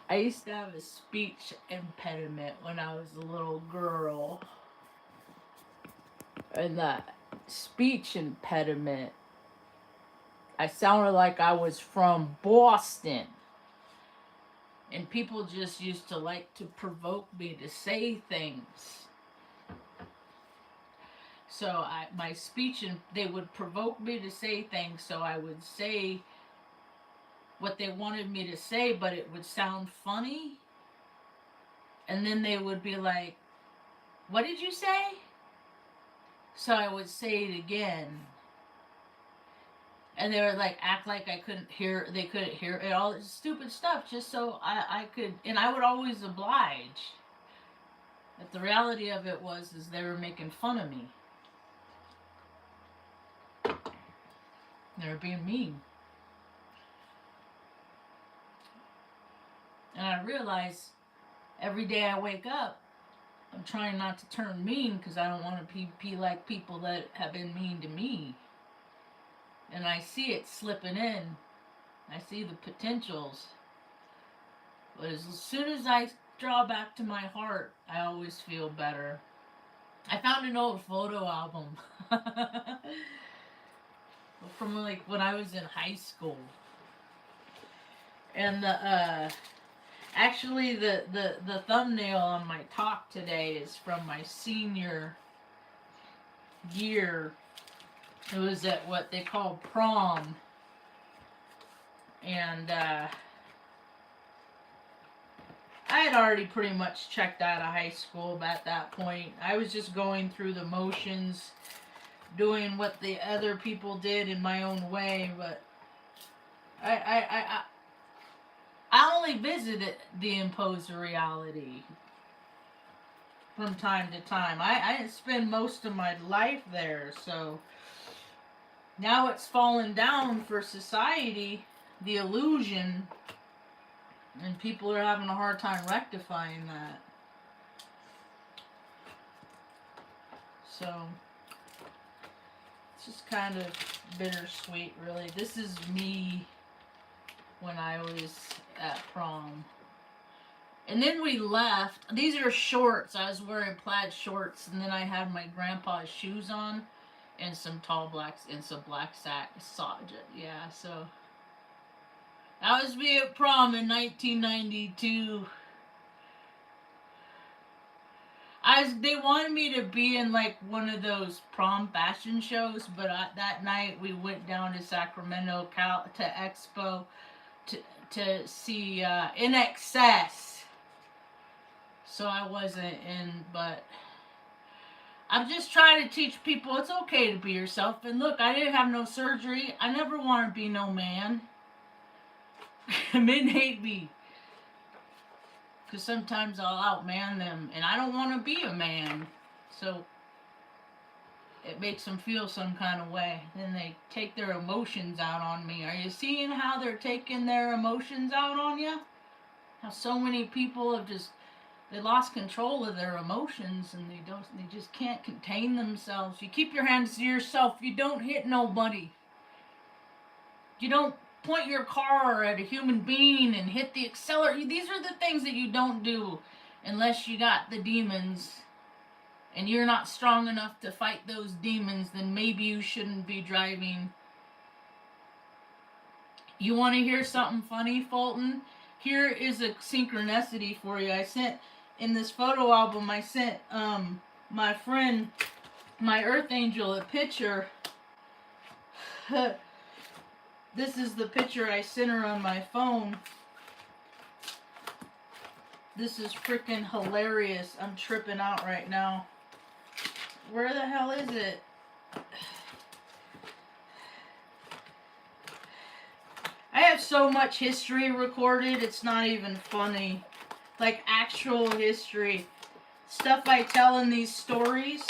I used to have a speech impediment when I was a little girl. And that speech impediment, I sounded like I was from Boston. And people just used to like to provoke me to say things. So my speech, and they would provoke me to say things, so I would say what they wanted me to say, but it would sound funny. And then they would be like, "What did you say?" So I would say it again. And they would like act like I couldn't hear, they couldn't hear it, all this stupid stuff, just so I could, and I would always oblige. But the reality of it was, is they were making fun of me. They were being mean. And I realized every day I wake up, I'm trying not to turn mean because I don't want to be like people that have been mean to me. And I see it slipping in. I see the potentials. But as soon as I draw back to my heart, I always feel better. I found an old photo album from like when I was in high school. And actually the thumbnail on my talk today is from my senior year. It was at what they call prom. And I had already pretty much checked out of high school at that point. I was just going through the motions, doing what the other people did in my own way, but I only visited the imposed reality from time to time. I didn't spend most of my life there, so now it's fallen down for society, the illusion, and people are having a hard time rectifying that. So it's just kind of bittersweet, really. This is me when I was at prom. And then we left. These are shorts. I was wearing plaid shorts, and then I had my grandpa's shoes on, and some tall blacks, and some black socks. Yeah, so that was me at prom in 1992. They wanted me to be in like one of those prom fashion shows, but that night we went down to Sacramento, to Expo, to see it.Artists. So I wasn't in, but I'm just trying to teach people it's okay to be yourself. And look, I didn't have no surgery. I never want to be no man. Men hate me. Because sometimes I'll outman them. And I don't want to be a man. So it makes them feel some kind of way. Then they take their emotions out on me. Are you seeing how they're taking their emotions out on you? How so many people have just, they lost control of their emotions, and they just can't contain themselves. You keep your hands to yourself. You don't hit nobody. You don't point your car at a human being and hit the accelerator. These are the things that you don't do unless you got the demons and you're not strong enough to fight those demons. Then maybe you shouldn't be driving. You want to hear something funny, Fulton? Here is a synchronicity for you. I sent in this photo album, I sent my friend, my earth angel, a picture. This is the picture I sent her on my phone. This is freaking hilarious. I'm tripping out right now. Where the hell is it? I have so much history recorded, it's not even funny. Like actual history. Stuff I tell in these stories,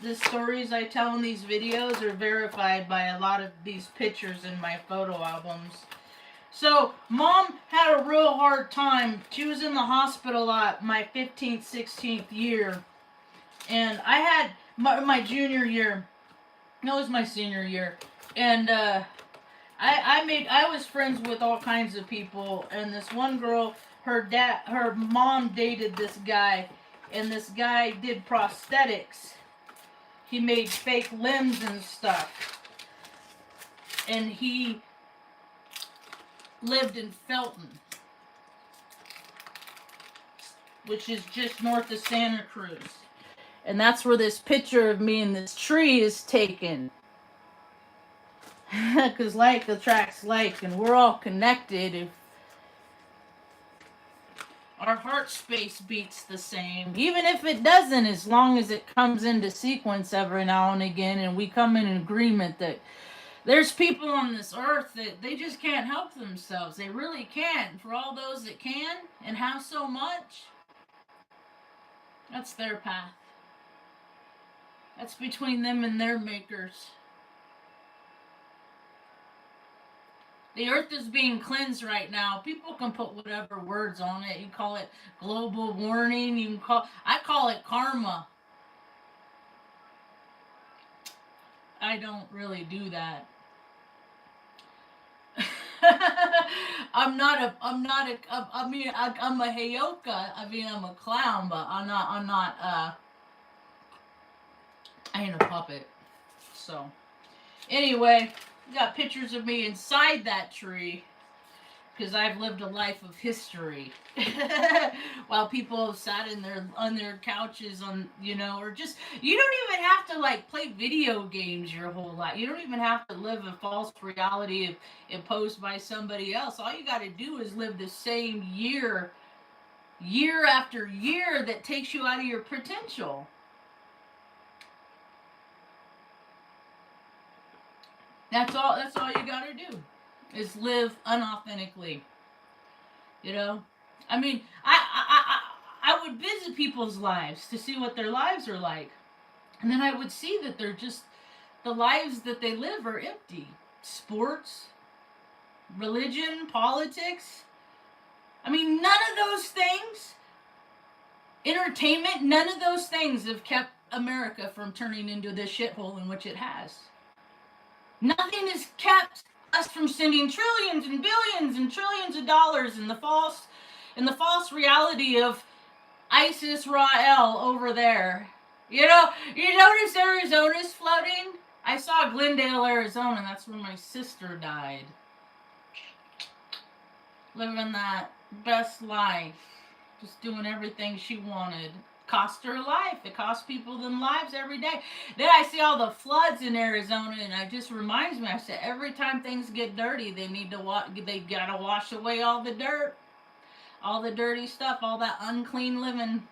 the stories I tell in these videos are verified by a lot of these pictures in my photo albums. So, Mom had a real hard time. She was in the hospital at my 15th, 16th year. And I had my junior year. No, it was my senior year. And I was friends with all kinds of people, and this one girl, her mom dated this guy, and this guy did prosthetics. He made fake limbs and stuff, and he lived in Felton, which is just north of Santa Cruz. And that's where this picture of me and this tree is taken. Because like attracts like, and we're all connected. If our heart space beats the same, even if it doesn't, as long as it comes into sequence every now and again, and we come in agreement that there's people on this earth that they just can't help themselves. They really can't. For all those that can and have so much, that's their path. That's between them and their makers. The earth is being cleansed right now. People can put whatever words on it. You call it global warming. I call it karma. I don't really do that. I'm a heyoka. I mean, I'm a clown, but I ain't a puppet. So, anyway, got pictures of me inside that tree because I've lived a life of history. While people have sat on their couches or just, you don't even have to like play video games your whole life. You don't even have to live a false reality imposed by somebody else. All you got to do is live the same year after year that takes you out of your potential. That's all you gotta do is live unauthentically. I mean, I would visit people's lives to see what their lives are like. And then I would see that they're just, the lives that they live are empty. Sports, religion, politics. I mean, none of those things, entertainment, none of those things have kept America from turning into this shithole in which it has. Nothing has kept us from sending trillions and billions and trillions of dollars in the false reality of ISIS Rael over there. You notice Arizona's flooding? I saw Glendale, Arizona. That's where my sister died. Living that best life. Just doing everything she wanted. Cost her life. It costs people them lives every day. Then I see all the floods in Arizona, and it just reminds me. I said every time things get dirty, they gotta wash away all the dirt, all the dirty stuff, all that unclean living,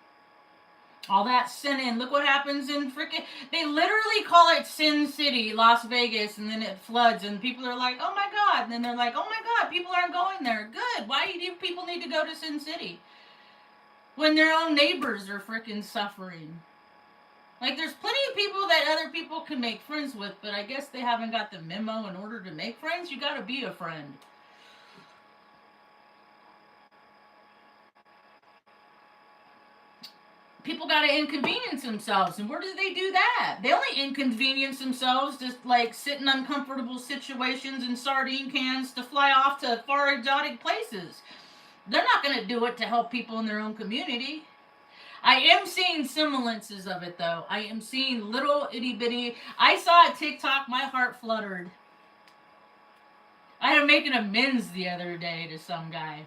all that sinning. Look what happens in freaking. They literally call it Sin City, Las Vegas, and then it floods, and people are like, "Oh my God!" And then they're like, "Oh my God, people aren't going there." Good. Why do people need to go to Sin City? When their own neighbors are freaking suffering. Like, there's plenty of people that other people can make friends with, but I guess they haven't got the memo. In order to make friends, you gotta be a friend. People gotta inconvenience themselves, and where do they do that? They only inconvenience themselves just like sit in uncomfortable situations in sardine cans to fly off to far exotic places. They're not going to do it to help people in their own community. I am seeing semblances of it, though. I am seeing little itty bitty. I saw a TikTok, my heart fluttered. I had to make an amends the other day to some guy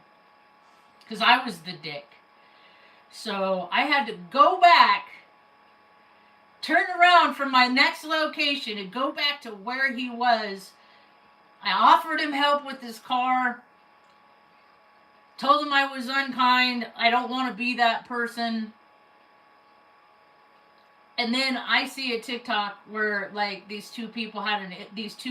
because I was the dick. So I had to go back, turn around from my next location and go back to where he was. I offered him help with his car. Told him I was unkind. I don't want to be that person. And then I see a TikTok where like these two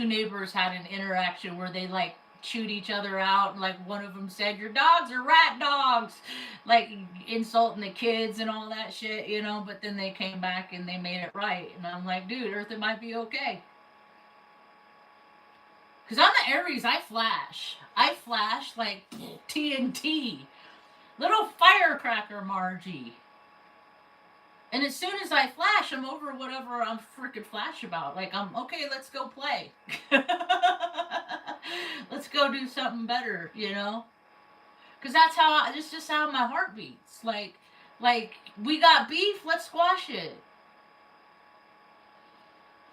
neighbors had an interaction where they like chewed each other out. And, like one of them said, "Your dogs are rat dogs," like insulting the kids and all that shit, But then they came back and they made it right. And I'm like, dude, Earth, it might be okay. Because I'm the Aries, I flash. I flash like TNT. Little firecracker Margie. And as soon as I flash, I'm over whatever I'm freaking flash about. Like, I'm, okay, let's go play. go do something better, you know? Because that's just how my heart beats. Like, we got beef, let's squash it.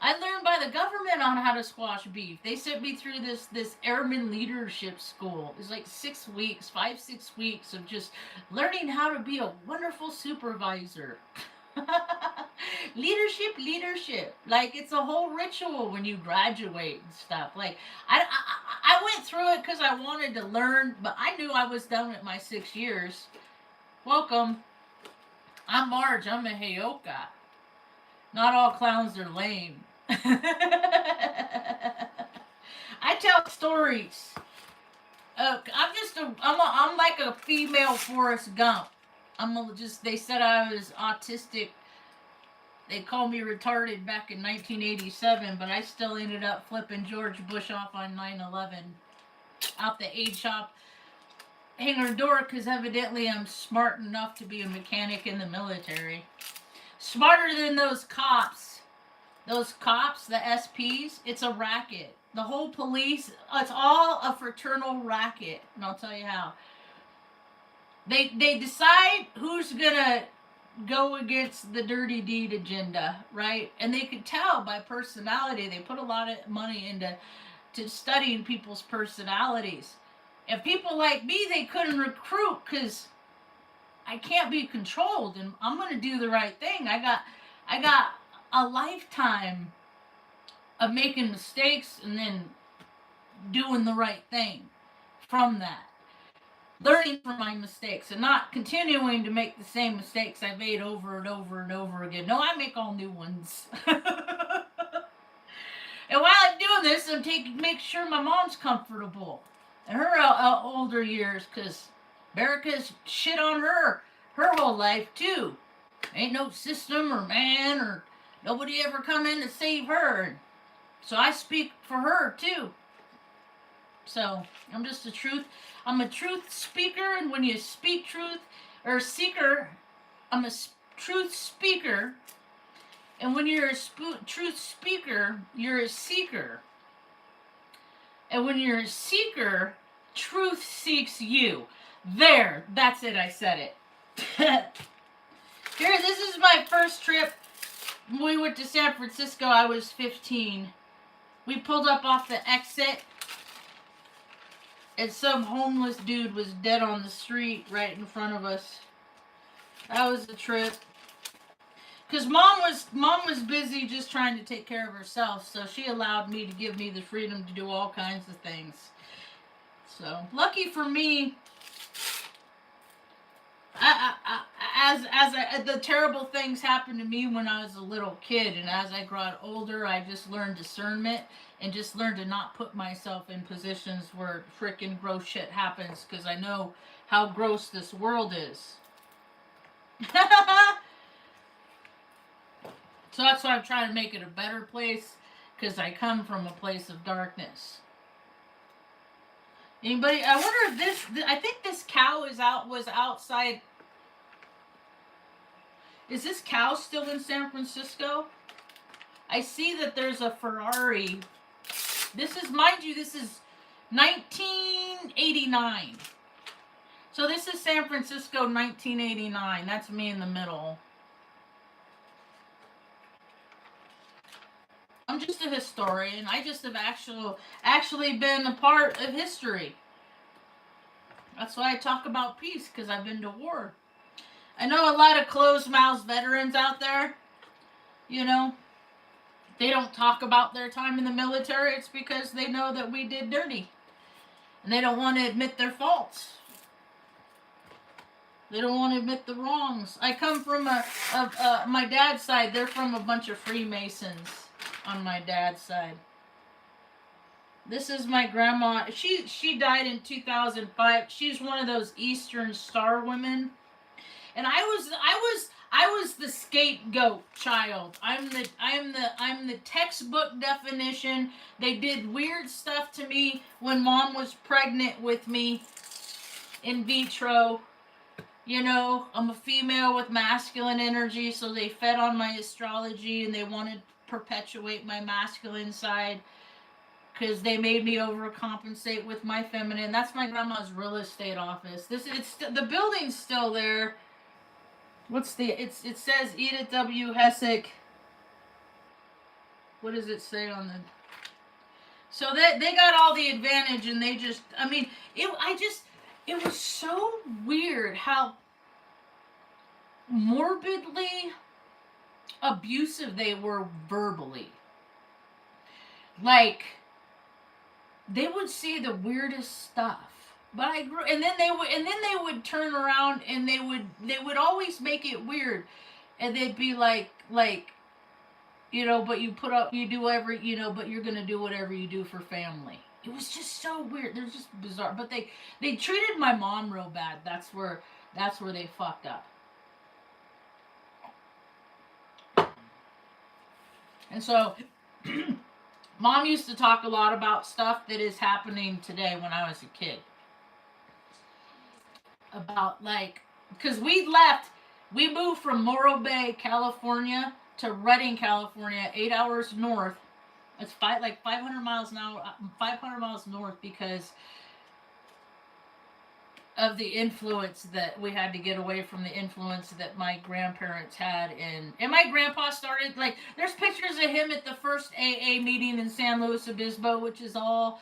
I learned by the government on how to squash beef. They sent me through this airman leadership school. It was like 6 weeks, 6 weeks of just learning how to be a wonderful supervisor. leadership. Like, it's a whole ritual when you graduate and stuff. Like, I went through it because I wanted to learn, but I knew I was done with my 6 years. Welcome. I'm Marge. I'm a Heyoka. Not all clowns are lame. I tell stories. I'm like a female Forrest Gump. They said I was autistic. They called me retarded back in 1987, but I still ended up flipping George Bush off on 9/11 out the aid shop hangar door, because evidently I'm smart enough to be a mechanic in the military. Smarter than those cops. Those cops, the SPs, it's a racket. The whole police, it's all a fraternal racket. And I'll tell you how. They decide who's going to go against the dirty deed agenda, right? And they could tell by personality. They put a lot of money into studying people's personalities. If people like me, they couldn't recruit because I can't be controlled, and I'm going to do the right thing. I got a lifetime of making mistakes and then doing the right thing from that. Learning from my mistakes and not continuing to make the same mistakes I made over and over and over again. No, I make all new ones. And while I'm doing this, I'm make sure my mom's comfortable in her older years, because America's shit on her whole life too. Ain't no system or man or nobody ever come in to save her. So I speak for her too. So I'm just I'm a truth speaker, and when you speak truth, or seeker, I'm a truth speaker. And when you're a truth speaker, you're a seeker. And when you're a seeker, truth seeks you. There, that's it, I said it. Here, this is my first trip. We went to San Francisco. I was 15. We pulled up off the exit, and some homeless dude was dead on the street right in front of us. That was the trip. Because mom was busy just trying to take care of herself, so she allowed me to give me the freedom to do all kinds of things. So, lucky for me, the terrible things happened to me when I was a little kid, and as I got older, I just learned discernment and just learned to not put myself in positions where frickin' gross shit happens, because I know how gross this world is. So that's why I'm trying to make it a better place, because I come from a place of darkness. Anybody? I wonder if I think this cow was outside. Is this cow still in San Francisco? I see that there's a Ferrari. This is, mind you, this is 1989. So this is San Francisco 1989. That's me in the middle. I'm just a historian. I just have actually been a part of history. That's why I talk about peace, because I've been to war. I know a lot of closed-mouthed veterans out there, you know, they don't talk about their time in the military. It's because they know that we did dirty. And they don't want to admit their faults. They don't want to admit the wrongs. I come from my dad's side. They're from a bunch of Freemasons on my dad's side. This is my grandma. She died in 2005. She's one of those Eastern Star women. And I was the scapegoat child. I'm the textbook definition. They did weird stuff to me when mom was pregnant with me in vitro. You know, I'm a female with masculine energy, so they fed on my astrology and they wanted to perpetuate my masculine side. because they made me overcompensate with my feminine. That's my grandma's real estate office. The building's still there. It says Edith W. Hessick. What does it say on the? So they got all the advantage, and they just, I mean, it was so weird how morbidly abusive they were verbally. Like, they would say the weirdest stuff. But I grew, and then they would turn around and they would always make it weird, and they'd be like, you know, but you do whatever, you know, but you're gonna do whatever you do for family. It was just so weird. They're just bizarre. But they treated my mom real bad. That's where they fucked up. And so, Mom used to talk a lot about stuff that is happening today when I was a kid. About, like, because we moved from Morro Bay, California to Redding, California, 8 hours north. It's 500 miles north, because of the influence that we had to get away from, the influence that my grandparents had. And my grandpa started, like, there's pictures of him at the first AA meeting in San Luis Obispo, which is all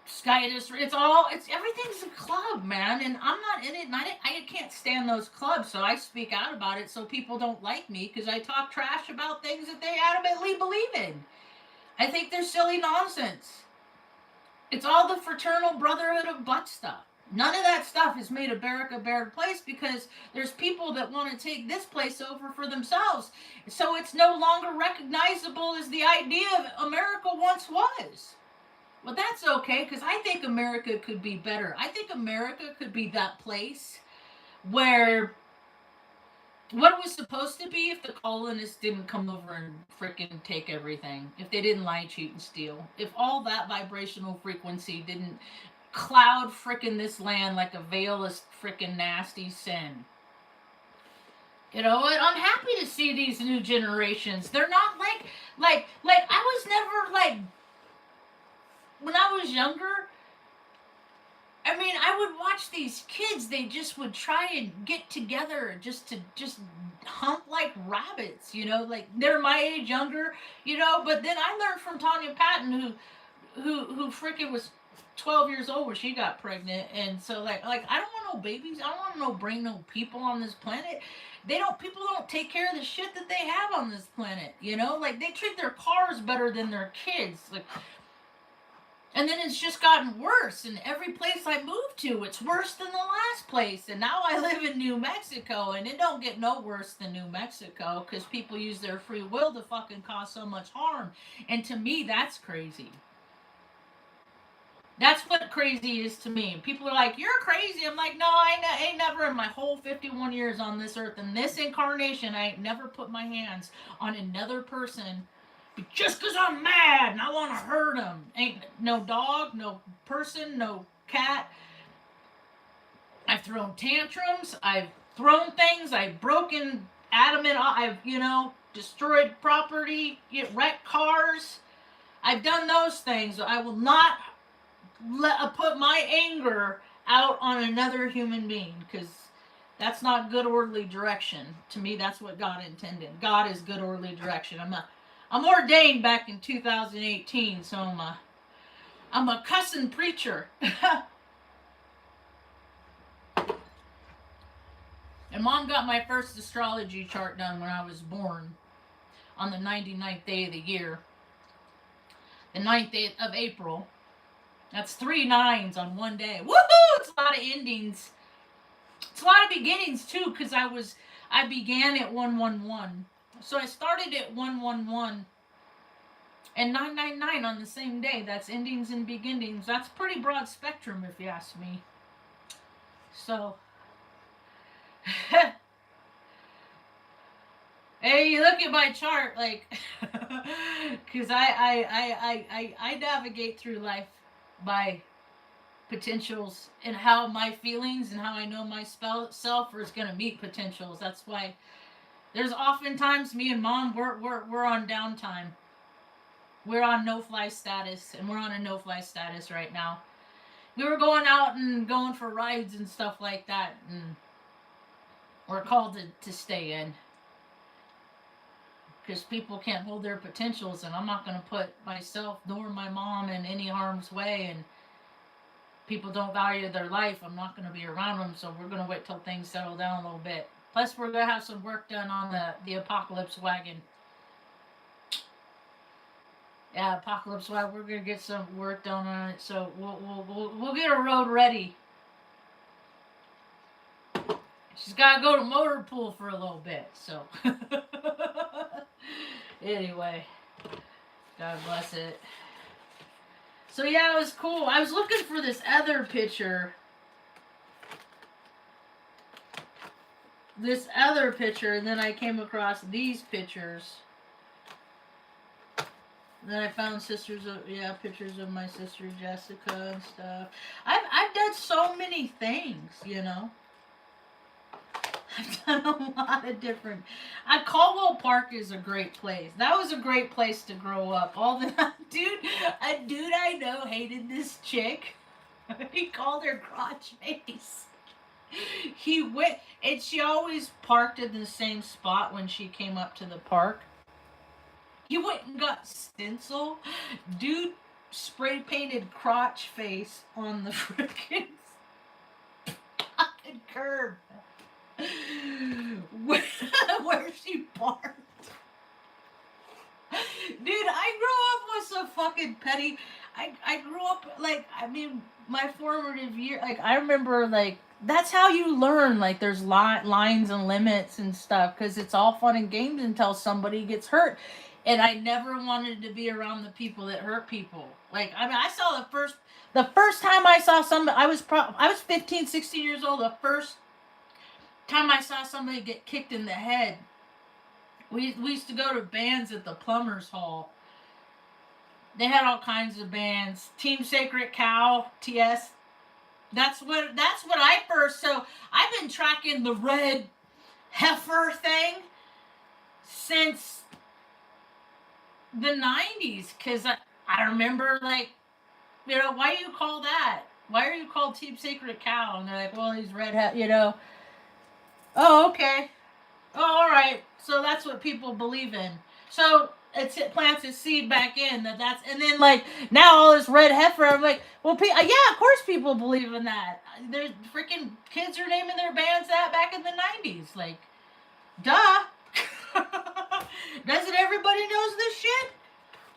Skytus. Everything's a club, man, and I'm not in it, and I can't stand those clubs, so I speak out about it so people don't like me, because I talk trash about things that they adamantly believe in. I think they're silly nonsense. It's all the fraternal brotherhood of butt stuff. None of that stuff has made America a better place, because there's people that want to take this place over for themselves. So it's no longer recognizable as the idea of America once was. Well, that's okay, because I think America could be better. I think America could be that place where what it was supposed to be if the colonists didn't come over and frickin' take everything. If they didn't lie, cheat, and steal. If all that vibrational frequency didn't cloud frickin' this land like a veil of frickin' nasty sin. You know what? I'm happy to see these new generations. They're not like I was never like, when I was younger, I mean, I would watch these kids, they just would try and get together just hump like rabbits, you know, like they're my age, younger, you know, but then I learned from Tanya Patton, who freaking was 12 years old when she got pregnant, and so like I don't want no babies, I don't want bring no people on this planet. People don't take care of the shit that they have on this planet, you know, like they treat their cars better than their kids, like. And then it's just gotten worse. And every place I move to, it's worse than the last place. And now I live in New Mexico, and it don't get no worse than New Mexico, because people use their free will to fucking cause so much harm. And to me, that's crazy. That's what crazy is to me. People are like, you're crazy. I'm like, no, I ain't never in my whole 51 years on this earth, in this incarnation, I ain't never put my hands on another person just because I'm mad and I want to hurt them. Ain't no dog, no person, no cat. I've thrown tantrums. I've thrown things. I've broken adamant. I've, destroyed property, wrecked cars. I've done those things. I will not put my anger out on another human being, because that's not good orderly direction. To me, that's what God intended. God is good orderly direction. I'm ordained back in 2018, so I'm a cussing preacher. And Mom got my first astrology chart done when I was born, on the 99th day of the year. The 9th day of April. That's 3 9s on one day. Woohoo! It's a lot of endings. It's a lot of beginnings too, because I began at 111. So I started at 111 and 999 on the same day. That's endings and beginnings. That's pretty broad spectrum, if you ask me. So, hey, you look at my chart, like, because I navigate through life by potentials, and how my feelings and how I know myself is going to meet potentials. That's why there's oftentimes me and Mom, we're on downtime. we're on no-fly status, and we're on a no-fly status right now. We were going out and going for rides and stuff like that, and we're called to stay in. Because people can't hold their potentials, and I'm not going to put myself nor my mom in any harm's way, and people don't value their life, I'm not going to be around them, so we're going to wait till things settle down a little bit. Plus, we're going to have some work done on the apocalypse wagon. Yeah, apocalypse wagon, we're going to get some work done on it, so we'll get a road ready. She's got to go to motor pool for a little bit, so. Anyway, God bless it. So yeah, it was cool. I was looking for this other picture. And then I came across these pictures. And then I found pictures of my sister Jessica and stuff. I've done so many things, you know. I've done a lot of different. Caldwell Park is a great place. That was a great place to grow up. A dude I know hated this chick. He called her crotch face. He went, and she always parked in the same spot when she came up to the park. He went and got stencil. Dude spray painted crotch face on the freaking fucking curb. Where she parked. Dude, I grew up with some fucking petty. I grew up, like, I mean, my formative year, like, I remember, like, that's how you learn, like, there's lines and limits and stuff, because it's all fun and games until somebody gets hurt. And I never wanted to be around the people that hurt people. Like, I mean, I saw the first time I saw somebody, I was 15, 16 years old, the first time I saw somebody get kicked in the head. We used to go to bands at the Plumbers Hall. They had all kinds of bands. Team Sacred Cow, TS. That's what I first. So I've been tracking the red heifer thing since the 90s, because I remember, like, you know, why do you call that? Why are you called Team Sacred Cow? And they're like, well, he's red, you know. Oh, okay. Oh, all right. So that's what people believe in. So it plants its seed back in that's, and then, like, now all this red heifer. I'm like, well, yeah, of course people believe in that. There's freaking kids are naming their bands that back in the 90s. Like, duh. Doesn't everybody knows this shit?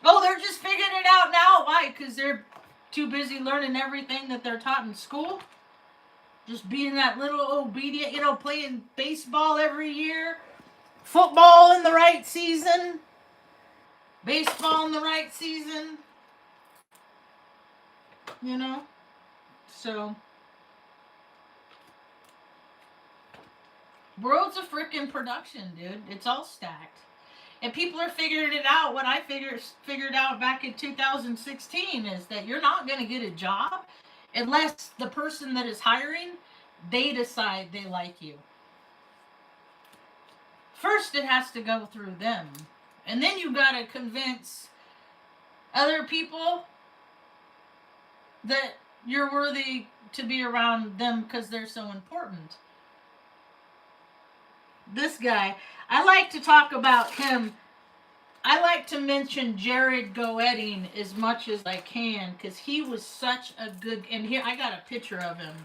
Oh, they're just figuring it out now. Why? Because they're too busy learning everything that they're taught in school. Just being that little obedient, you know, playing baseball every year, football in the right season, baseball in the right season, you know? So, world's a freaking production, dude. It's all stacked. And people are figuring it out. What I figured out back in 2016 is that you're not going to get a job unless the person that is hiring, they decide they like you. First, it has to go through them. And then you got to convince other people that you're worthy to be around them because they're so important. This guy, I like to talk about him. I like to mention Jared Goedding as much as I can, because he was such a good, and here I got a picture of him.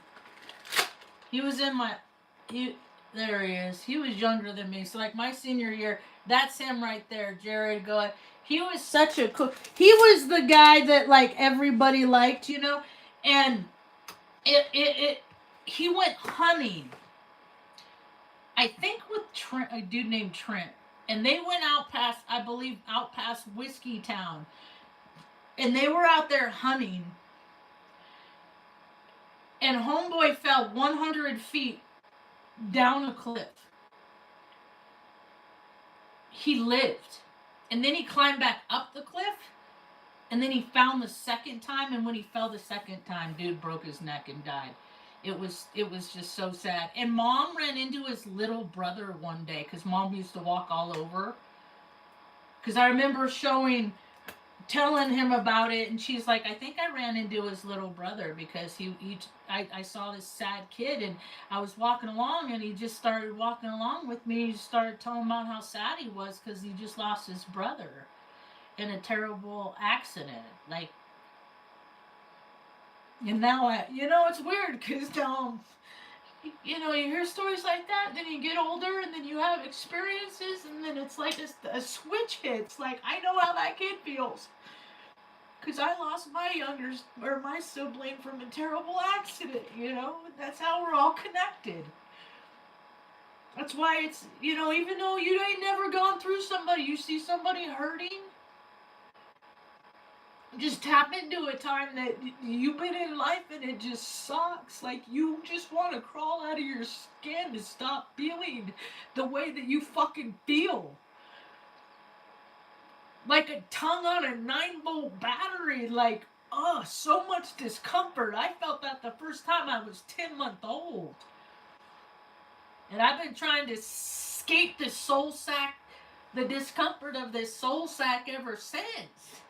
He was in there he is. He was younger than me. So, like, my senior year, that's him right there, Jared Goedding. He was such a cool, he was the guy that, like, everybody liked, you know, and he went hunting, I think, with a dude named Trent. And they went out past Whiskey Town. And they were out there hunting. And homeboy fell 100 feet down a cliff. He lived. And then he climbed back up the cliff. And then he found the second time. And when he fell the second time, dude broke his neck and died. It was just so sad. And Mom ran into his little brother one day, because Mom used to walk all over. Because I remember showing telling him about it, and she's like, I think I ran into his little brother because I saw this sad kid, and I was walking along, and he just started walking along with me. He started telling about how sad he was because he just lost his brother in a terrible accident. Like, and now it's weird because you hear stories like that, then you get older, and then you have experiences, and then it's like a switch hits. Like, I know how that kid feels. Because I lost my sibling from a terrible accident, That's how we're all connected. That's why it's, even though you ain't never gone through somebody, you see somebody hurting, just tap into a time that you've been in life and it just sucks. Like, you just want to crawl out of your skin to stop feeling the way that you fucking feel. Like a tongue on a 9-volt battery, like, so much discomfort. I felt that the first time I was 10 months old. And I've been trying to escape the soul sack, the discomfort of this soul sack ever since.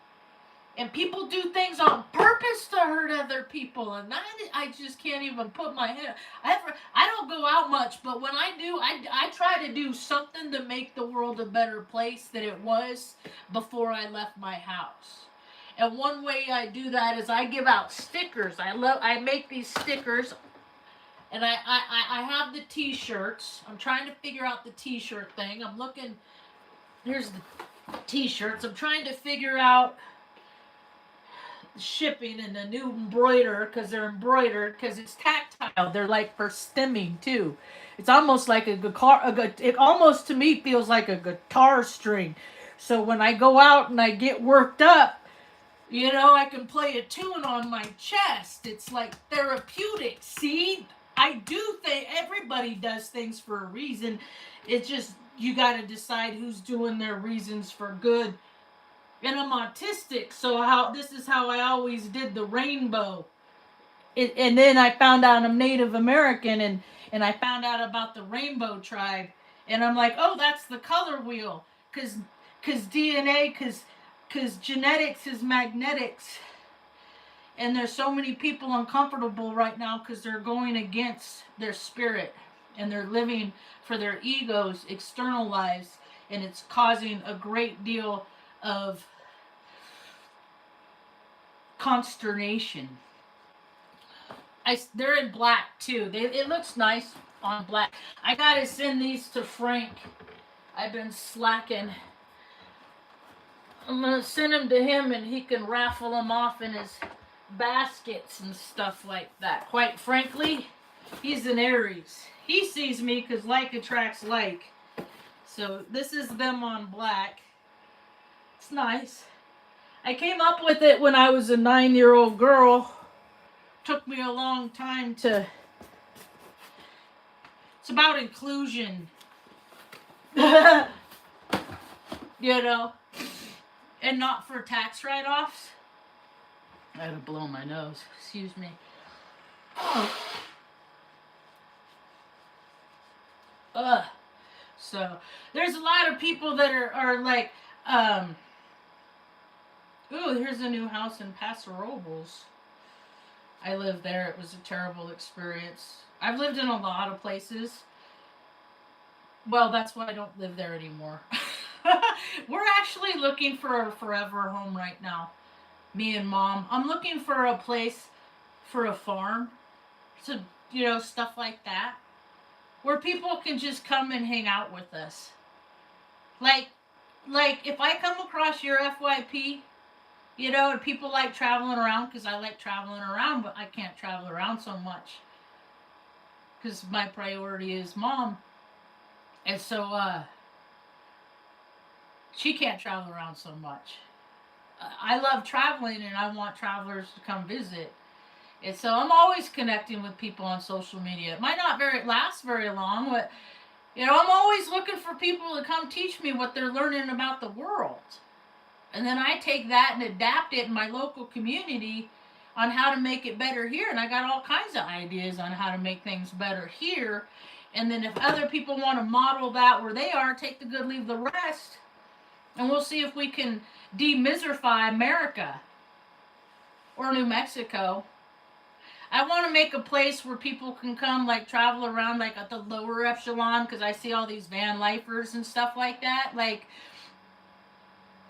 And people do things on purpose to hurt other people, and I just can't even put my head. I don't go out much, but when I do, I try to do something to make the world a better place than it was before I left my house. And one way I do that is I give out stickers. I make these stickers, and I have the T-shirts. I'm trying to figure out the T-shirt thing. I'm looking. Here's the T-shirts. I'm trying to figure out shipping and the new embroider, because they're embroidered, because it's tactile. They're like for stemming too. It's almost like a guitar. It almost to me feels like a guitar string. So when I go out and I get worked up, I can play a tune on my chest. It's like therapeutic. See, I do think everybody does things for a reason. It's just you got to decide who's doing their reasons for good. And I'm autistic, so this is how I always did the rainbow. And then I found out I'm Native American, and I found out about the rainbow tribe. And I'm like, oh, that's the color wheel. Because DNA, because genetics is magnetics. And there's so many people uncomfortable right now because they're going against their spirit. And they're living for their egos, external lives. And it's causing a great deal of consternation. They're in black too. It looks nice on black. I gotta send these to Frank. I've been slacking. I'm gonna send them to him, and he can raffle them off in his baskets and stuff like that. Quite frankly, he's an Aries. He sees me because like attracts like. So this is them on black. It's nice. I came up with it when I was a 9-year-old girl. Took me a long time to... It's about inclusion. And not for tax write-offs. I had to blow my nose. Excuse me. So, there's a lot of people that are like... Ooh, here's a new house in Paso Robles. I lived there. It was a terrible experience. I've lived in a lot of places. Well, that's why I don't live there anymore. We're actually looking for a forever home right now. Me and Mom. I'm looking for a place for a farm. So, stuff like that. Where people can just come and hang out with us. Like if I come across your FYP... and people like traveling around because I like traveling around, but I can't travel around so much because my priority is Mom. And so, she can't travel around so much. I love traveling, and I want travelers to come visit. And so I'm always connecting with people on social media. It might not last very long, but, I'm always looking for people to come teach me what they're learning about the world. And then I take that and adapt it in my local community on how to make it better here. And I got all kinds of ideas on how to make things better here. And then if other people want to model that where they are, take the good, leave the rest. And we'll see if we can demizify America or New Mexico. I want to make a place where people can come, like, travel around, like, at the lower echelon, because I see all these van lifers and stuff like that. Like,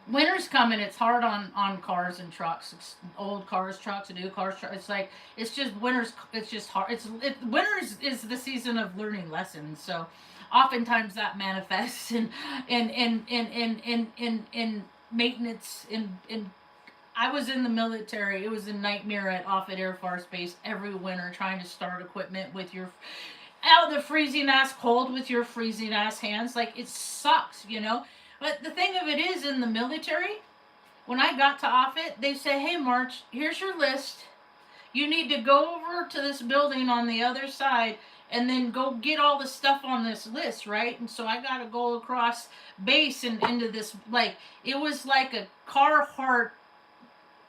winter's coming. It's hard on cars and trucks. It's old cars, trucks, new cars. It's like, it's just winter's. It's just hard. Winter is the season of learning lessons. So, oftentimes that manifests in maintenance in. I was in the military. It was a nightmare at Offutt Air Force Base every winter trying to start equipment with your out of the freezing ass cold with your freezing ass hands. Like, it sucks, you know. But the thing of it is, in the military, when I got to Offutt, they say, "Hey, Marge, here's your list. You need to go over to this building on the other side and then go get all the stuff on this list," right? And so I got to go across base and into this, like, it was like a Carhartt,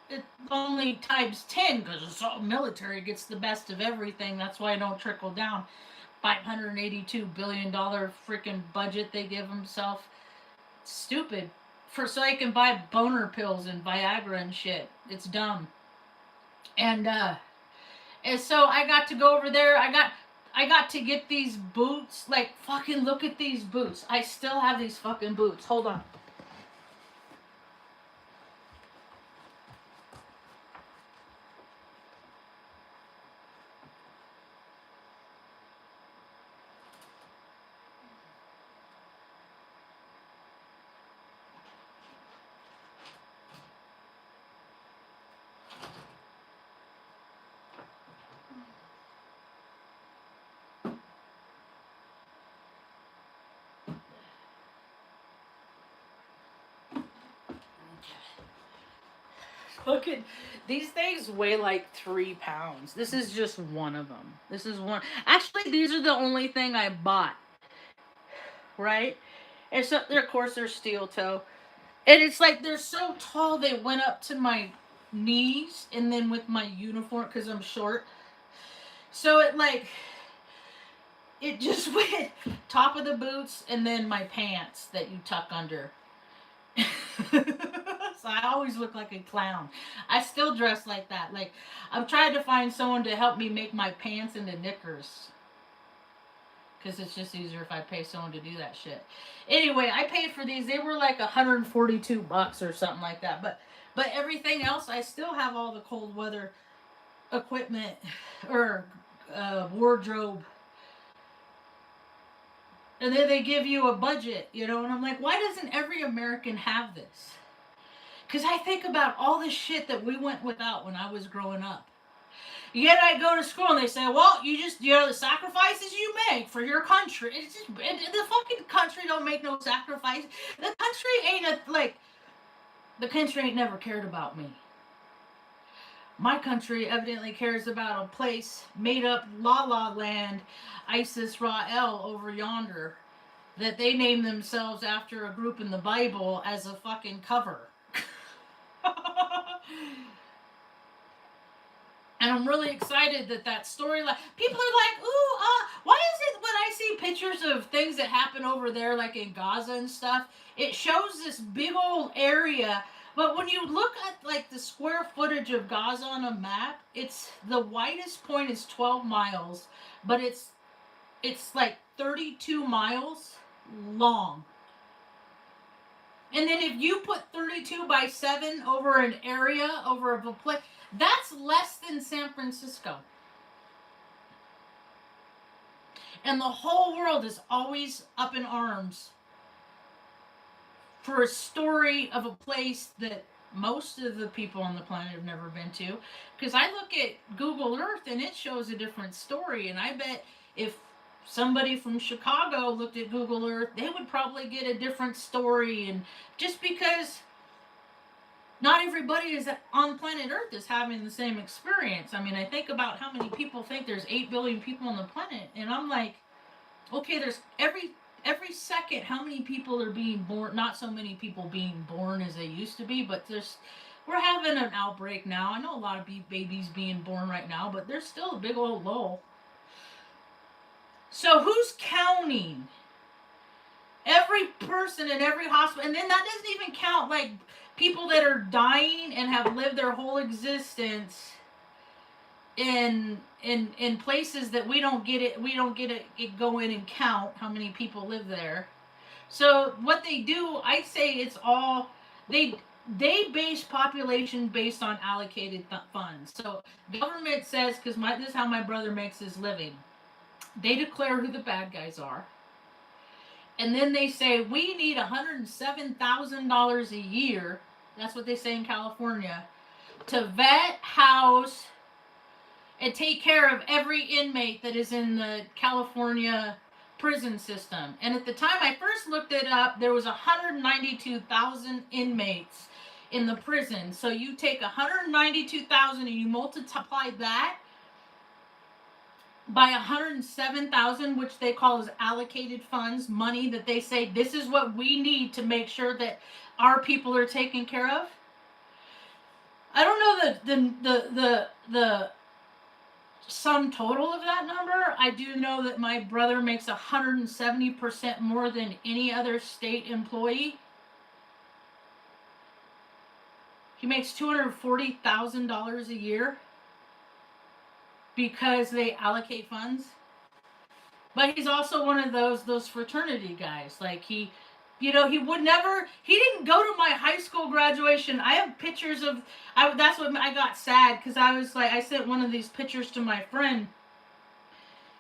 it only times 10, because it's all military gets the best of everything. That's why I don't trickle down. $582 billion freaking budget they give themselves. Stupid. So they can buy boner pills and Viagra and shit. It's dumb. And so I got to go over there. I got to get these boots. Like, fucking look at these boots. I still have these fucking boots. Hold on. Look at these things weigh like 3 pounds. This is just one of them. This is one. Actually, these are the only thing I bought. Right? And so, of course, they're steel toe. And it's like they're so tall they went up to my knees, and then with my uniform, because I'm short. So it just went top of the boots and then my pants that you tuck under. So I always look like a clown. I still dress like that. Like, I'm trying to find someone to help me make my pants into knickers. Because it's just easier if I pay someone to do that shit. Anyway, I paid for these. They were like $142 or something like that. But everything else, I still have all the cold weather equipment or wardrobe. And then they give you a budget, you know? And I'm like, why doesn't every American have this? Because I think about all the shit that we went without when I was growing up. Yet I go to school and they say, well, the sacrifices you make for your country. It's just, the fucking country don't make no sacrifice. The country ain't never cared about me. My country evidently cares about a place made up La La Land, Isis Ra'el over yonder, that they named themselves after a group in the Bible as a fucking cover. And I'm really excited that storyline. People are like, ooh, why is it when I see pictures of things that happen over there, like in Gaza and stuff, it shows this big old area. But when you look at like the square footage of Gaza on a map, it's the widest point is 12 miles, but it's like 32 miles long. And then if you put 32 by 7 over an area, over a place, that's less than San Francisco. And the whole world is always up in arms for a story of a place that most of the people on the planet have never been to. Because I look at Google Earth and it shows a different story. And I bet if somebody from Chicago looked at Google Earth, they would probably get a different story. And just because not everybody is on planet Earth is having the same experience. I mean, I think about how many people think there's 8 billion people on the planet, and I'm like, okay, there's every second, how many people are being born? Not so many people being born as they used to be, but we're having an outbreak now. I know a lot of babies being born right now, but there's still a big old lull. So who's counting? Every person in every hospital, and then that doesn't even count like people that are dying and have lived their whole existence in places that we don't get it go in and count how many people live there. So what they do, I say it's all they base population based on allocated funds. So government says, because this is how my brother makes his living. They declare who the bad guys are, and then they say we need $107,000 a year. That's what they say in California, to vet, house, and take care of every inmate that is in the California prison system. And at the time I first looked it up, there was 192,000 inmates in the prison. So you take 192,000 and you multiply that by 107,000, which they call as allocated funds, money that they say this is what we need to make sure that our people are taken care of. I don't know the sum total of that number. I do know that my brother makes 170% more than any other state employee. He makes $240,000 a year because they allocate funds. But he's also one of those fraternity guys. Like he didn't go to my high school graduation. I have pictures of, that's what I got sad, because I was like, I sent one of these pictures to my friend,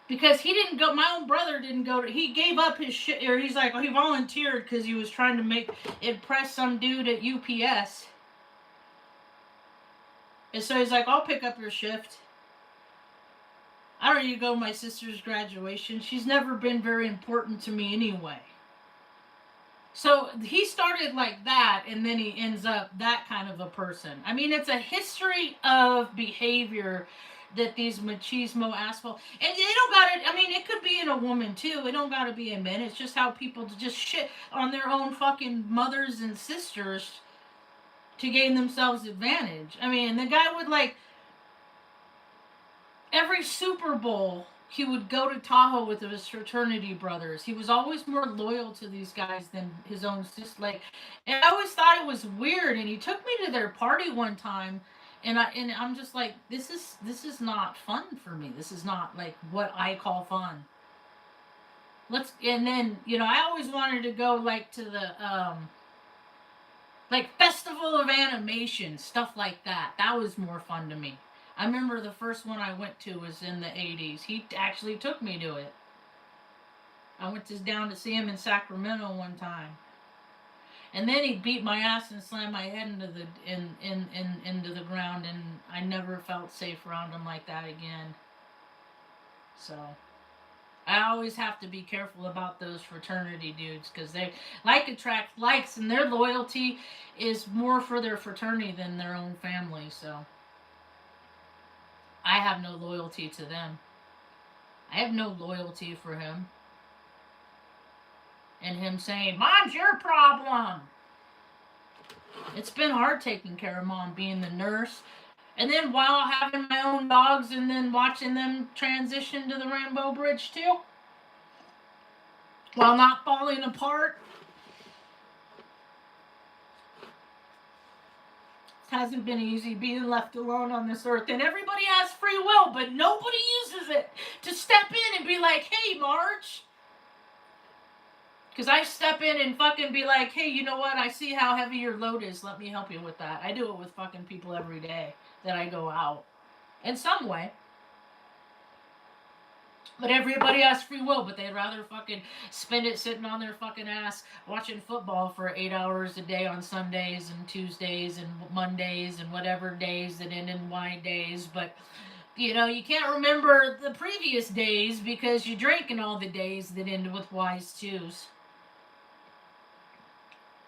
because he didn't go, my own brother didn't go to, he gave up his shit, or he's like, he volunteered because he was trying to impress some dude at UPS. And so he's like, I'll pick up your shift. I don't need to go to my sister's graduation. She's never been very important to me anyway. So he started like that, and then he ends up that kind of a person. I mean, it's a history of behavior that these machismo asshole, and they don't got it. I mean, it could be in a woman too. It don't got to be in men. It's just how people just shit on their own fucking mothers and sisters to gain themselves advantage. I mean, the guy would, like, every Super Bowl, he would go to Tahoe with his fraternity brothers. He was always more loyal to these guys than his own sister. Like, and I always thought it was weird. And he took me to their party one time, and I'm just like, this is not fun for me. This is not like what I call fun. And then, I always wanted to go, like, to the like Festival of Animation, stuff like that. That was more fun to me. I remember the first one I went to was in the 80s. He actually took me to it. I went down to see him in Sacramento one time. And then he beat my ass and slammed my head into the ground, and I never felt safe around him like that again. So I always have to be careful about those fraternity dudes, because they attract likes, and their loyalty is more for their fraternity than their own family. So I have no loyalty to them. I have no loyalty for him. And him saying, Mom's your problem. It's been hard taking care of Mom, being the nurse. And then while having my own dogs, and then watching them transition to the Rainbow Bridge too. While not falling apart. It hasn't been easy being left alone on this earth. And everybody has free will, but nobody uses it to step in and be like, hey, Marge. Because I step in and fucking be like, hey, you know what? I see how heavy your load is. Let me help you with that. I do it with fucking people every day that I go out. In some way. But everybody has free will, but they'd rather fucking spend it sitting on their fucking ass watching football for 8 hours a day on Sundays and Tuesdays and Mondays and whatever days that end in Y days. But, you can't remember the previous days because you're drinking all the days that end with Y's twos.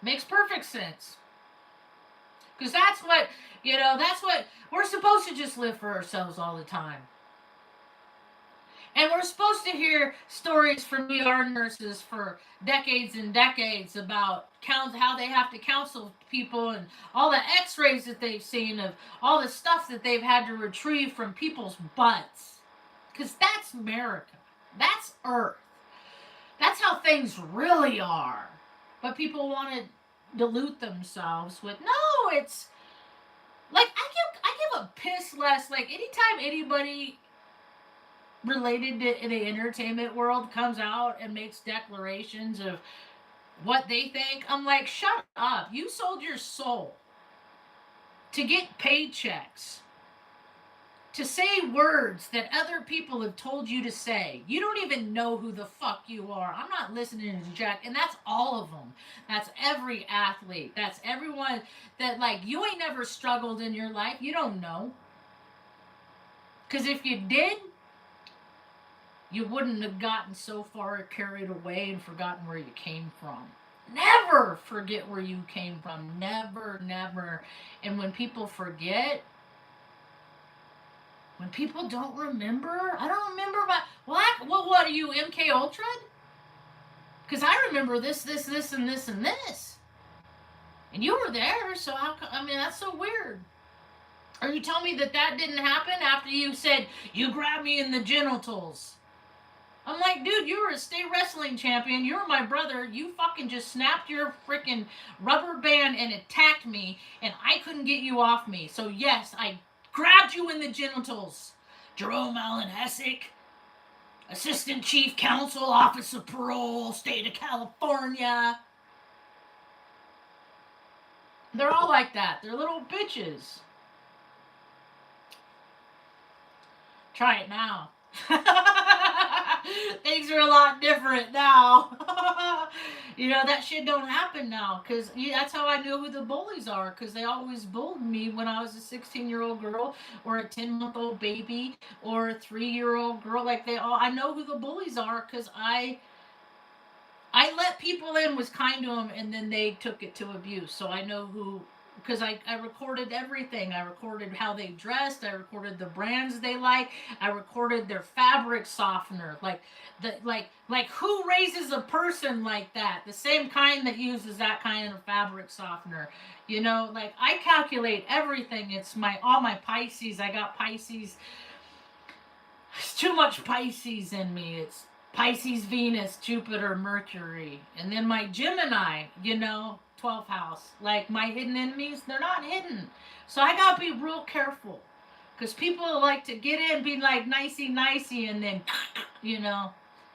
Makes perfect sense. Because that's what we're supposed to just live for ourselves all the time. And we're supposed to hear stories from ER nurses for decades and decades about how they have to counsel people and all the x-rays that they've seen of all the stuff that they've had to retrieve from people's butts. Because that's America. That's Earth. That's how things really are. But people want to dilute themselves with, no, it's like I give a piss less. Like anytime anybody related to the entertainment world comes out and makes declarations of what they think, I'm like, shut up. You sold your soul to get paychecks, to say words that other people have told you to say. You don't even know who the fuck you are. I'm not listening to Jack, and that's all of them. That's every athlete. That's everyone that, like, you ain't never struggled in your life. You don't know. Because if you did, you wouldn't have gotten so far carried away and forgotten where you came from. Never forget where you came from. Never, never. And when people forget, when people don't remember, I don't remember my, what are you, MK Ultra? Because I remember this, and this, and this. And you were there, so how, I mean, that's so weird. Or you tell me that that didn't happen after you said, you grabbed me in the genitals. I'm like, dude, you were a state wrestling champion. You were my brother. You fucking just snapped your freaking rubber band and attacked me, and I couldn't get you off me. So, yes, I grabbed you in the genitals. Jerome Allen Hessick, Assistant Chief Counsel, Office of Parole, State of California. They're all like that. They're little bitches. Try it now. Things are a lot different now. You know, that shit don't happen now. Because that's how I knew who the bullies are. Because they always bullied me when I was a 16-year-old girl or a 10-month-old baby or a 3-year-old girl. Like, I know who the bullies are because I let people in, was kind to them, and then they took it to abuse. So I know who, because I recorded everything. I recorded how they dressed. I recorded the brands they like. I recorded their fabric softener. Like who raises a person like that? The same kind that uses that kind of fabric softener. You know, like I calculate everything. It's all my Pisces. I got Pisces. There's too much Pisces in me. It's Pisces, Venus, Jupiter, Mercury. And then my Gemini, 12th house. Like my hidden enemies, they're not hidden. So I gotta be real careful. Because people like to get in, be like nicey, and then,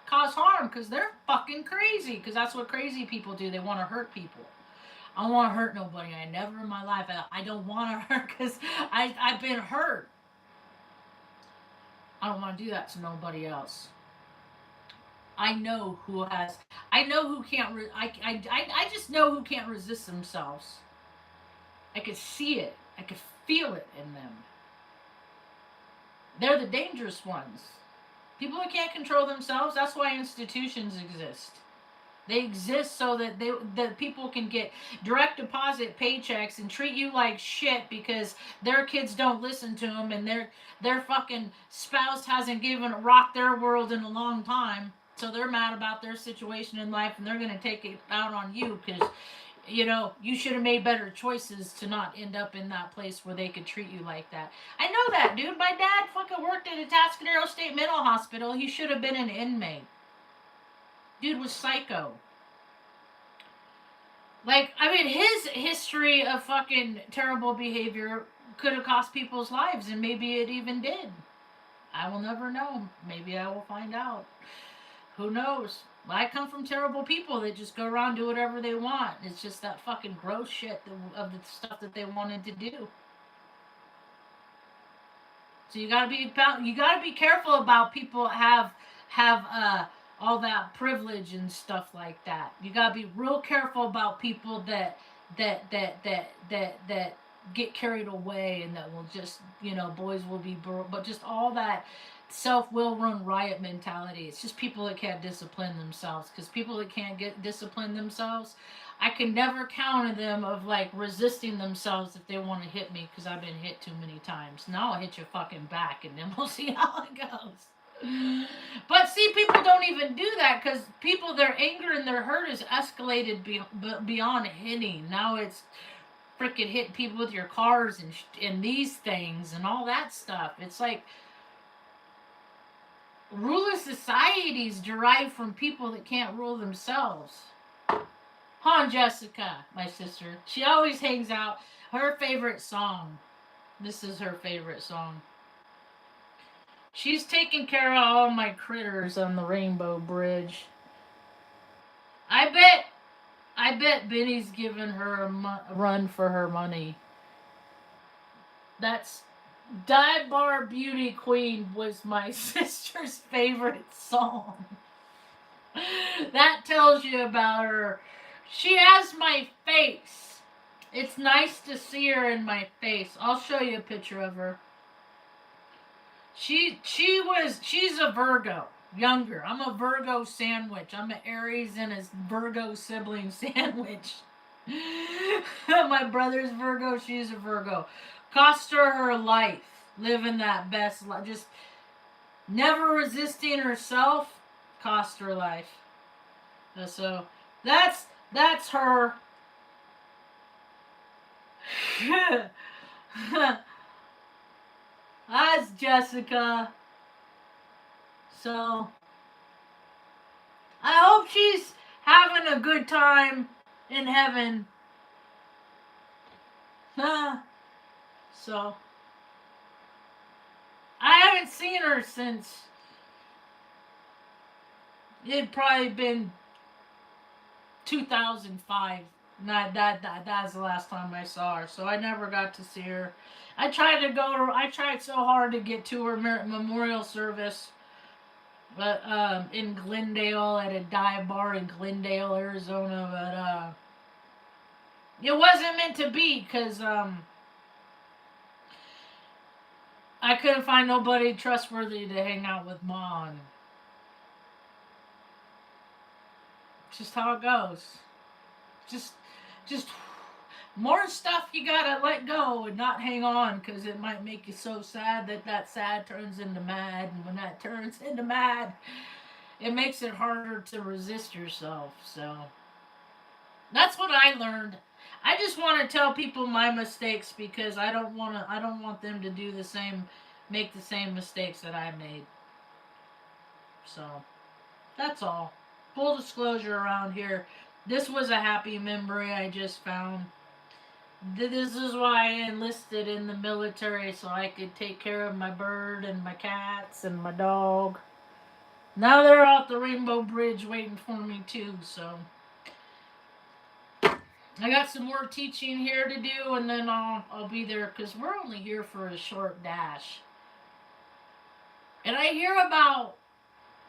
cause harm. Because they're fucking crazy. Because that's what crazy people do. They want to hurt people. I don't want to hurt nobody. I never in my life. I don't want to hurt because I've been hurt. I don't want to do that to nobody else. I know who has. I know who can't. I just know who can't resist themselves. I could see it. I could feel it in them. They're the dangerous ones. People that can't control themselves. That's why institutions exist. They exist so that people can get direct deposit paychecks and treat you like shit because their kids don't listen to them and their fucking spouse hasn't rocked their world in a long time. So they're mad about their situation in life and they're going to take it out on you because, you should have made better choices to not end up in that place where they could treat you like that. I know that, dude. My dad fucking worked at a Atascadero State Mental Hospital. He should have been an inmate. Dude was psycho. Like, I mean, his history of fucking terrible behavior could have cost people's lives, and maybe it even did. I will never know. Maybe I will find out. Who knows? I come from terrible people that just go around and do whatever they want. It's just that fucking gross shit of the stuff that they wanted to do. So you gotta be careful about people have all that privilege and stuff like that. You gotta be real careful about people that get carried away and that will just boys will be but just all that self-will run riot mentality. It's just people that can't discipline themselves. Because people that can't discipline themselves, I can never counter them of like resisting themselves if they want to hit me because I've been hit too many times. Now I'll hit you fucking back and then we'll see how it goes. But see, people don't even do that because their anger and their hurt is escalated beyond hitting. Now it's freaking hitting people with your cars and these things and all that stuff. It's like ruleless societies derive from people that can't rule themselves. Han Jessica, my sister. She always hangs out. Her favorite song. This is her favorite song. She's taking care of all my critters on the Rainbow Bridge. I bet Benny's giving her a run for her money. That's Dive Bar Beauty Queen was my sister's favorite song. That tells you about her. She has my face. It's nice to see her in my face. I'll show you a picture of her. She's a Virgo. Younger. I'm a Virgo sandwich. I'm an Aries and a Virgo sibling sandwich. My brother's Virgo, she's a Virgo. Cost her life. Living that best life. Just never resisting herself. Cost her life. So that's her. That's Jessica. So I hope she's having a good time in heaven. So I haven't seen her since it'd probably been 2005. That's the last time I saw her. So I never got to see her. I tried so hard to get to her memorial service, but in Glendale at a dive bar in Glendale, Arizona. But it wasn't meant to be because I couldn't find nobody trustworthy to hang out with Ma. Just how it goes. Just more stuff you gotta let go and not hang on, because it might make you so sad that sad turns into mad, and when that turns into mad, it makes it harder to resist yourself. So that's what I learned. I just want to tell people my mistakes because I don't want them to make the same mistakes that I made. So that's all. Full disclosure around here. This was a happy memory I just found. This is why I enlisted in the military, so I could take care of my bird and my cats and my dog. Now they're out the Rainbow Bridge waiting for me too, so I got some more teaching here to do, and then I'll be there, because we're only here for a short dash. And I hear about,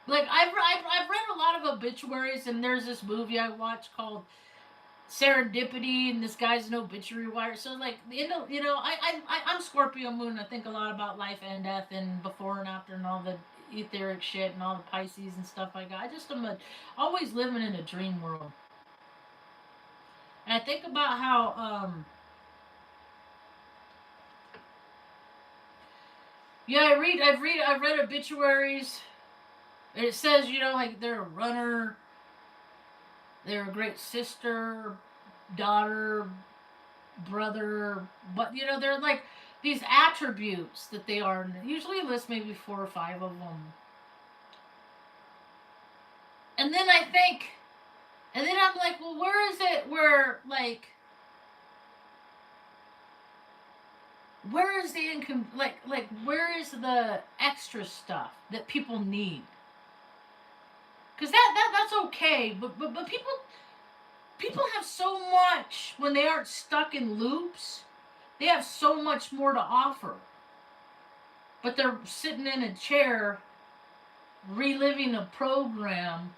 like, I've read a lot of obituaries, and there's this movie I watched called Serendipity, and this guy's an obituary writer. So, like, I'm Scorpio moon. I think a lot about life and death and before and after and all the etheric shit and all the Pisces and stuff like that. I just am always living in a dream world. And I think about how I've read obituaries. And it says, like, they're a runner, they're a great sister, daughter, brother, but they're like these attributes that they are. Usually list maybe 4 or 5 of them. And then I'm like, well, where is it where, like, where is the income, like where is the extra stuff that people need? Because that's okay, but people have so much when they aren't stuck in loops. They have so much more to offer. But they're sitting in a chair reliving a program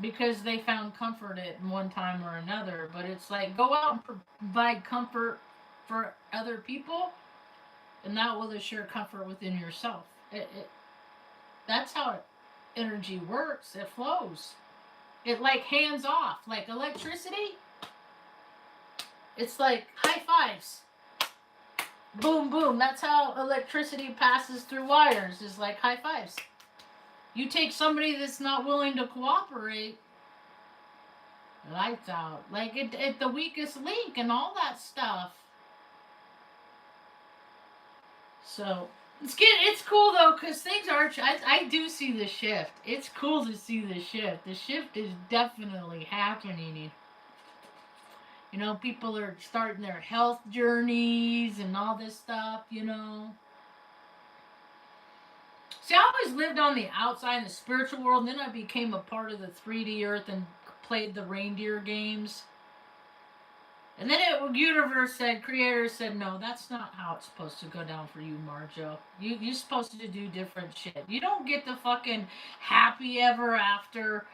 because they found comfort in one time or another. But it's like, go out and provide comfort for other people, and that will assure comfort within yourself. That's how energy works. It flows. It, like, hands off. Like electricity, it's like high fives. Boom, boom. That's how electricity passes through wires, is like high fives. You take somebody that's not willing to cooperate, lights out. Like, it the weakest link and all that stuff. So It's cool though, because things are. I do see the shift. It's cool to see the shift. The shift is definitely happening. You know, people are starting their health journeys and all this stuff. You know. See, I always lived on the outside in the spiritual world, and then I became a part of the 3D Earth and played the reindeer games. And then universe said, creator said, no, that's not how it's supposed to go down for you, Marjo. You're supposed to do different shit. You don't get the fucking happy ever after,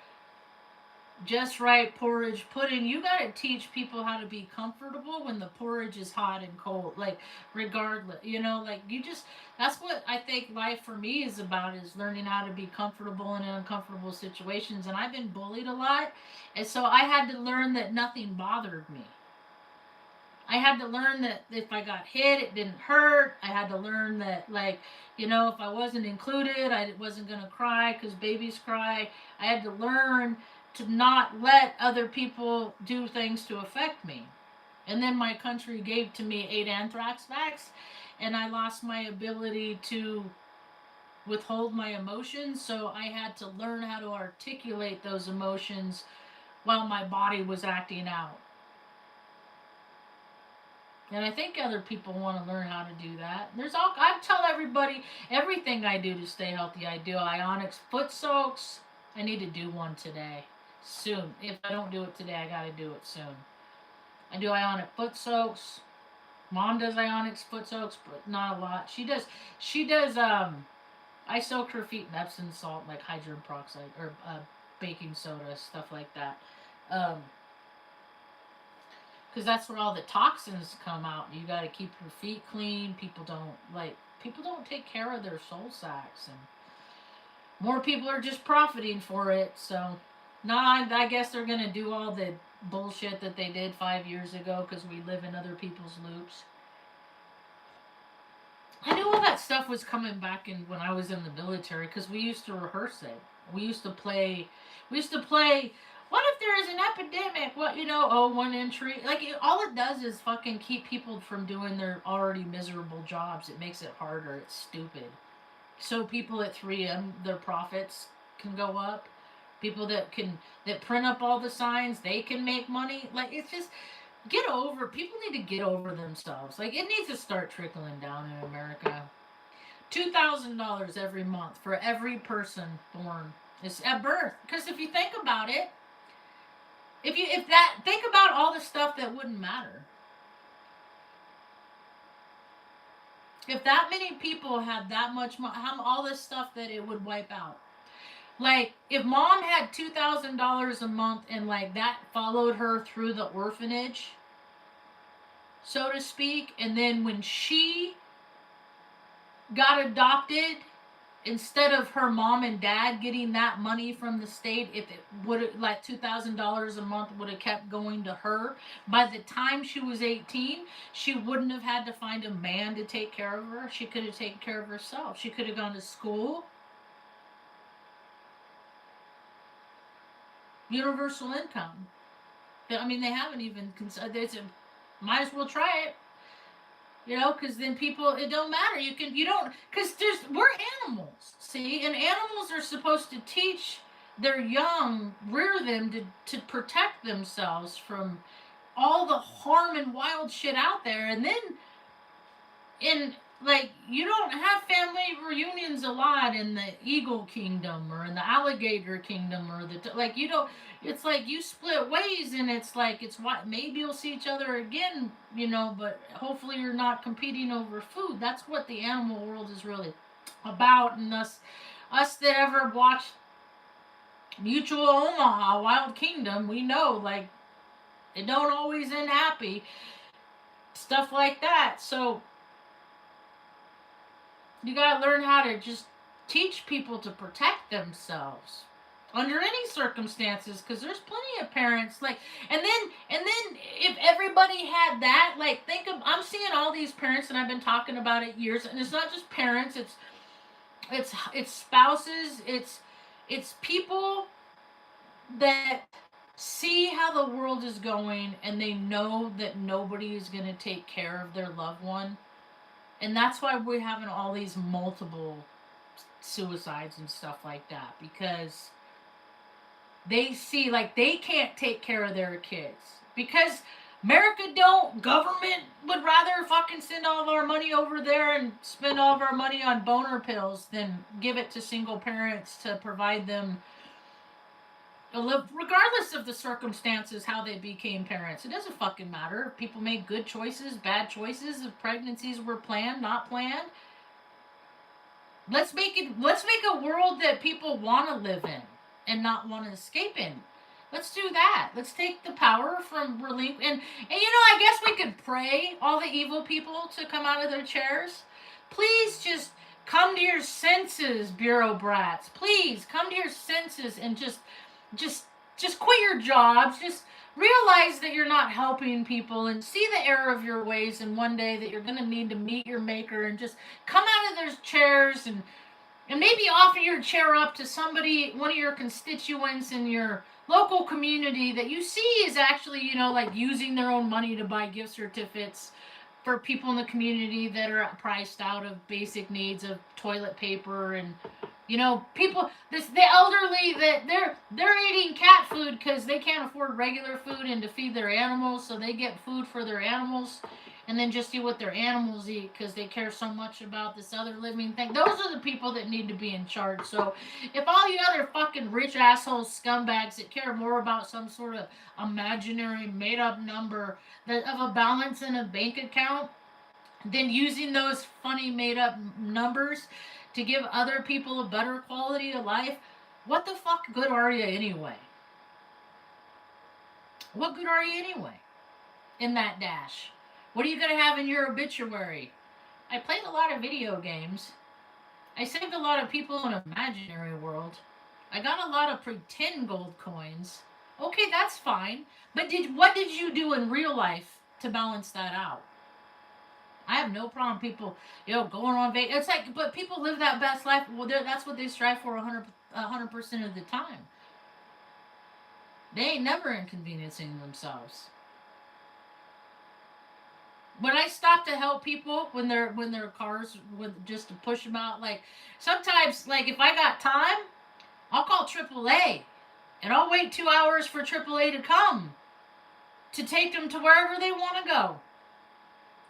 just right porridge pudding. You gotta teach people how to be comfortable when the porridge is hot and cold. Like, regardless, you know, like you just, that's what I think life for me is about, is learning how to be comfortable in uncomfortable situations. And I've been bullied a lot. And so I had to learn that nothing bothered me. I had to learn that if I got hit, it didn't hurt. I had to learn that, like, you know, if I wasn't included, I wasn't going to cry because babies cry. I had to learn to not let other people do things to affect me. And then my country gave to me 8 anthrax vax, and I lost my ability to withhold my emotions. So I had to learn how to articulate those emotions while my body was acting out. And I think other people want to learn how to do that. I tell everybody everything I do to stay healthy. I do ionics foot soaks. I need to do one today, soon. If I don't do it today, I got to do it soon. I do ionic foot soaks. Mom does ionics foot soaks, but not a lot. She does. I soak her feet in Epsom salt, like hydrogen peroxide or baking soda, stuff like that. Um, because that's where all the toxins come out. You got to keep your feet clean. People don't take care of their soul sacs, and more people are just profiting for it. So, I guess they're gonna do all the bullshit that they did 5 years ago because we live in other people's loops. I knew all that stuff was coming back in when I was in the military because we used to rehearse it. We used to play. We used to play. What if there is an epidemic? What, you know? Oh, one entry. Like, all it does is fucking keep people from doing their already miserable jobs. It makes it harder. It's stupid. So people at 3M, their profits can go up. People that print up all the signs, they can make money. Like, it's just, people need to get over themselves. Like, it needs to start trickling down in America. $2,000 every month for every person born. It's at birth. Because if you think about it, think about all the stuff that wouldn't matter. If that many people had that much money, all this stuff that it would wipe out. Like, if mom had $2,000 a month and, like, that followed her through the orphanage, so to speak, and then when she got adopted, instead of her mom and dad getting that money from the state, if it would have, like, $2,000 a month would have kept going to her, by the time she was 18, she wouldn't have had to find a man to take care of her. She could have taken care of herself. She could have gone to school. Universal income. I mean, they haven't even considered. They said, might as well try it. You know, because then it don't matter. Because we're animals, see, and animals are supposed to teach their young, rear them to protect themselves from all the harm and wild shit out there. And then, like, you don't have family reunions a lot in the eagle kingdom or in the alligator kingdom you don't. It's like you split ways, and it's like maybe you'll see each other again, you know, but hopefully you're not competing over food. That's what the animal world is really about. And us that ever watched Mutual Omaha, Wild Kingdom, we know, like, it don't always end happy, stuff like that. So you gotta learn how to just teach people to protect themselves under any circumstances, because there's plenty of parents, like, and then if everybody had that, like, I'm seeing all these parents, and I've been talking about it years, and it's not just parents, it's spouses, it's people that see how the world is going, and they know that nobody is going to take care of their loved one, And that's why we're having all these multiple suicides and stuff like that, because they see like they can't take care of their kids because America don't. Government would rather fucking send all of our money over there and spend all of our money on boner pills than give it to single parents to provide them, regardless of the circumstances, how they became parents. It doesn't fucking matter. People make good choices, bad choices. If pregnancies were planned, not planned. Let's make a world that people want to live in and not want to escape in. Let's do that. Let's take the power from and I guess we could pray all the evil people to come out of their chairs. Please just come to your senses, bureaucrats. Please come to your senses and just quit your jobs. Just realize that you're not helping people and see the error of your ways, and one day that you're going to need to meet your maker, and just come out of those chairs and maybe offer your chair up to somebody, one of your constituents in your local community that you see is actually, like using their own money to buy gift certificates for people in the community that are priced out of basic needs of toilet paper and people, the elderly, that they're eating cat food because they can't afford regular food and to feed their animals, so they get food for their animals and then just do what their animals eat because they care so much about this other living thing. Those are the people that need to be in charge. So if all you other fucking rich asshole scumbags that care more about some sort of imaginary made up number of a balance in a bank account than using those funny made up numbers to give other people a better quality of life, what the fuck good are you anyway? What good are you anyway in that dash? What are you going to have in your obituary? I played a lot of video games. I saved a lot of people in an imaginary world. I got a lot of pretend gold coins. Okay, that's fine. But what did you do in real life to balance that out? I have no problem people, going on vacation. It's like, but people live that best life. Well, that's what they strive for 100% of the time. They ain't never inconveniencing themselves. When I stop to help people when their cars, just to push them out, like sometimes, like if I got time, I'll call AAA, and I'll wait 2 hours for AAA to come to take them to wherever they want to go.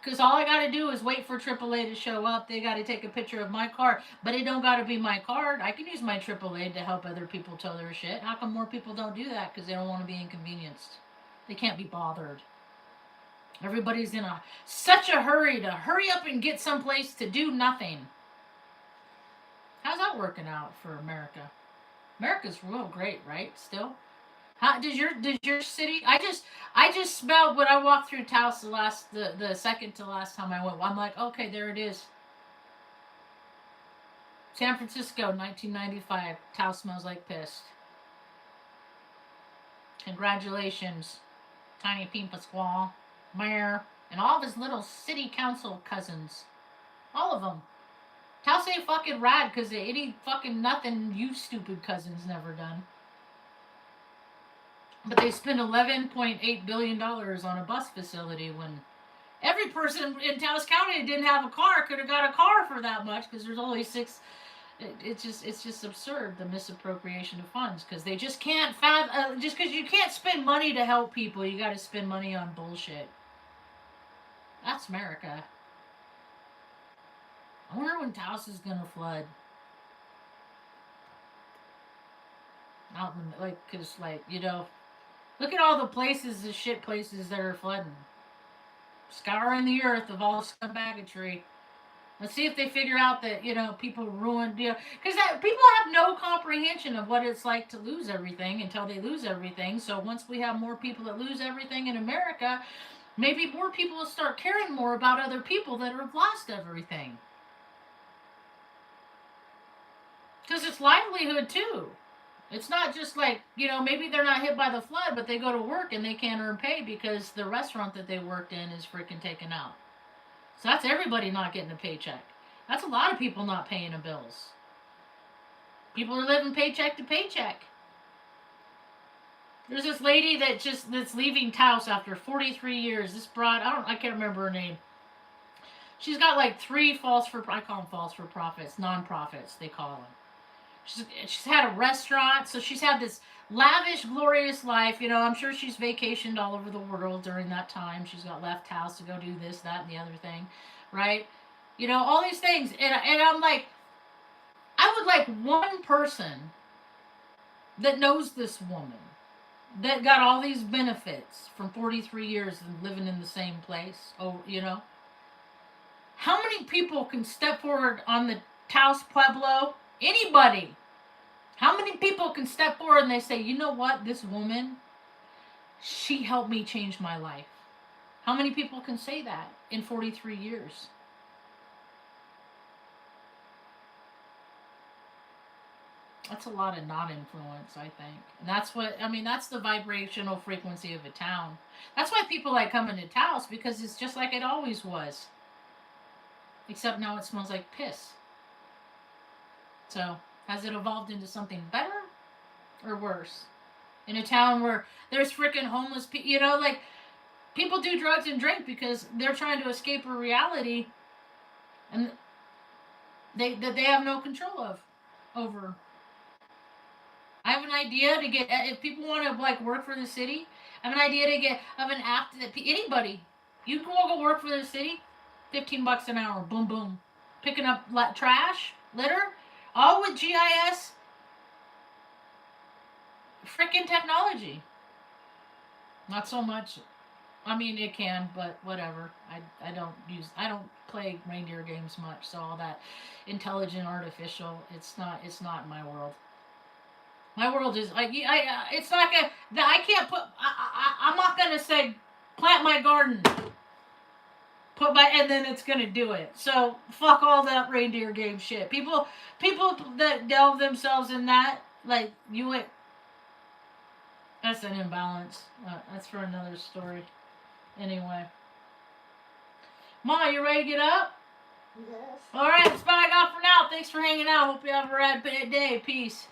Because all I got to do is wait for AAA to show up. They got to take a picture of my car. But it don't got to be my card. I can use my AAA to help other people tow their shit. How come more people don't do that? Because they don't want to be inconvenienced. They can't be bothered. Everybody's in such a hurry to hurry up and get someplace to do nothing. How's that working out for America? America's real great, right? Still? How does your city? I just smelled when I walked through Taos the second to last time I went. I'm like, okay, there it is. San Francisco, 1995. Taos smells like piss. Congratulations, Tiny Pink Pasquale, Mayor, and all of his little city council cousins. All of them. Taos ain't fucking rad because they any fucking nothing you stupid cousins never done. But they spent $11.8 billion on a bus facility when every person in Taos County that didn't have a car could have got a car for that much because there's only 6. It's just absurd, the misappropriation of funds, because they just can't just because you can't spend money to help people, you got to spend money on bullshit. That's America. I wonder when Taos is gonna flood. Because look at all the places, the shit places that are flooding. Scouring the earth of all scumbaggery. Let's see if they figure out that, people ruin, because people have no comprehension of what it's like to lose everything until they lose everything. So once we have more people that lose everything in America, maybe more people will start caring more about other people that have lost everything. Because it's livelihood too. It's not just like, maybe they're not hit by the flood, but they go to work and they can't earn pay because the restaurant that they worked in is freaking taken out. So that's everybody not getting a paycheck. That's a lot of people not paying their bills. People are living paycheck to paycheck. There's this lady that's leaving Taos after 43 years. This broad, I can't remember her name. She's got like 3 I call them false for profits, non-profits, they call them. She's had a restaurant, so she's had this lavish, glorious life. You know, I'm sure she's vacationed all over the world during that time. She's got left house to go do this, that, and the other thing, right? You know, all these things. And I'm like, I would like one person that knows this woman, that got all these benefits from 43 years and living in the same place. Oh, you know, how many people can step forward on the Taos Pueblo? Anybody. How many people can step forward and they say, you know what, this woman, she helped me change my life? How many people can say that in 43 years? That's a lot of non-influence, I think. And that's what, I mean, that's the vibrational frequency of a town. That's why people like coming to Taos, because it's just like it always was. Except now it smells like piss. So, has it evolved into something better or worse? In a town where there's freaking homeless people, you know, like, people do drugs and drink because they're trying to escape a reality and that they have no control over. I have an idea to get, if people want to like work for the city, I have an idea to get, of an app that anybody, you can go work for the city, $15 an hour, boom, boom. Picking up trash, litter, all with GIS freaking technology. Not so much. I mean, it can, but whatever. I don't play reindeer games much, so all that intelligent artificial, it's not my world. My world is it's not gonna. I can't put. I'm not gonna say plant my garden. And then it's gonna do it. So fuck all that reindeer game shit. People that delve themselves in that, like you. That's an imbalance. That's for another story. Anyway, Ma, you ready to get up? Yes. All right, that's what I got for now. Thanks for hanging out. Hope you have a rad day. Peace.